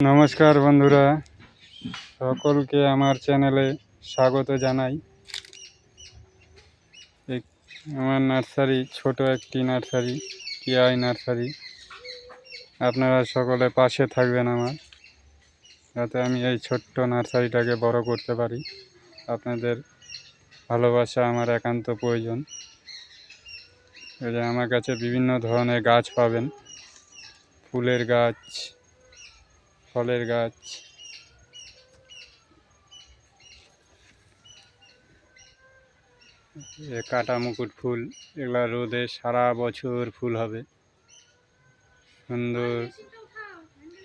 নমস্কার বন্ধুরা, সকলকে আমার চ্যানেলে স্বাগত জানাই। আমার নার্সারি ছোট একটি নার্সারি, টিআই নার্সারি। আপনারা সকলে পাশে থাকবেন আমার, যাতে আমি এই ছোট্ট নার্সারিটাকে বড় করতে পারি। আপনাদের ভালোবাসা আমার একান্ত প্রয়োজন। এই যে আমার কাছে বিভিন্ন ধরনের গাছ পাবেন, ফুলের গাছ, ফলের গাছ, কাটা মুকুট ফুল। এগুলা রোদে সারা বছর ফুল হবে। সুন্দর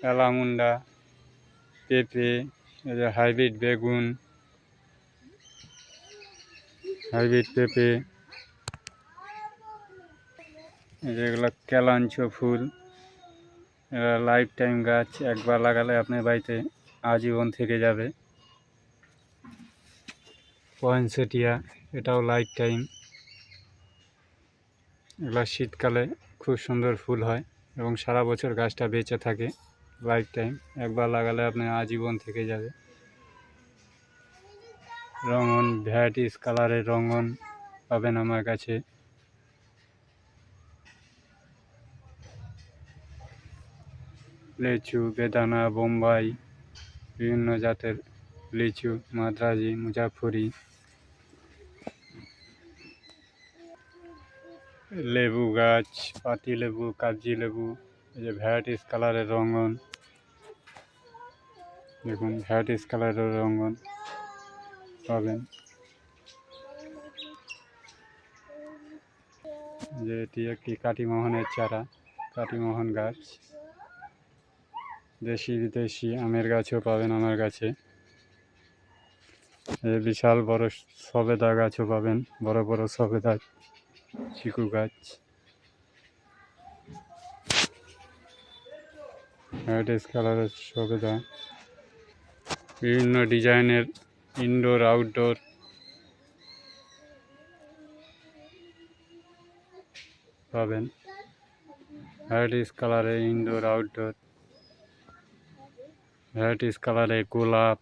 অ্যালামুন্ডা, পেঁপে, এই যে হাইব্রিড বেগুন, হাইব্রিড পেঁপে, যেগুলো ক্যালাঞ্চো ফুল। এরা লাইফ টাইম গাছ, একবার লাগালে আপনার বাড়িতে আজীবন থেকে যাবে। পয়েনসেটিয়া, এটাও লাইফ টাইম। এগুলো শীতকালে খুব সুন্দর ফুল হয় এবং সারা বছর গাছটা বেঁচে থাকে। লাইফ টাইম, একবার লাগালে আপনার আজীবন থেকে যাবে। রঙন, ভ্যারাইটিস কালারের রঙন পাবেন আমার কাছে। লিচু, বেদানা, বোম্বাই, বিভিন্ন জাতের লিচু, মাদ্রাজি, মুজাফরি, লেবু গাছ, পাতি লেবু, কাগজি লেবু। এই যে ভ্যারাইটিস কালারের রঙন, দেখুন ভ্যারাইটিস কালারের রঙন পাবেন। যে এটি একটি কাটিমোহনের চারা, কাটিমোহন গাছ। দেশি বিদেশি আমের গাছও পাবেন আমার কাছে। এই বিশাল বড় সবেদা গাছও পাবেন, বড় বড় সবেদা চিকু গাছ। ভ্যারাইটিস কালারের সবেদা, বিভিন্ন ডিজাইনের ইনডোর আউটডোর পাবেন। ভ্যারাইটিস কালারের ইনডোর আউটডোর, ভ্যারাইটিস কালারের গোলাপ,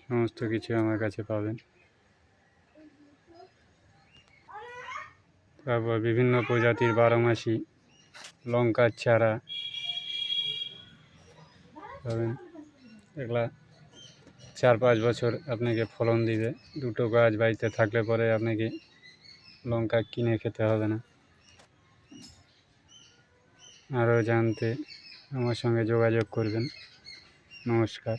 সমস্ত কিছু আমার কাছে পাবেন। তারপর বিভিন্ন প্রজাতির বারোমাসি লঙ্কার চারা পাবেন। এগুলা 4-5 বছর আপনাকে ফলন দিবে। দুটো গাছ বাড়িতে থাকলে পরে আপনাকে লঙ্কা কিনে খেতে হবে না। আরও জানতে আমার সঙ্গে যোগাযোগ করবেন। নমস্কার।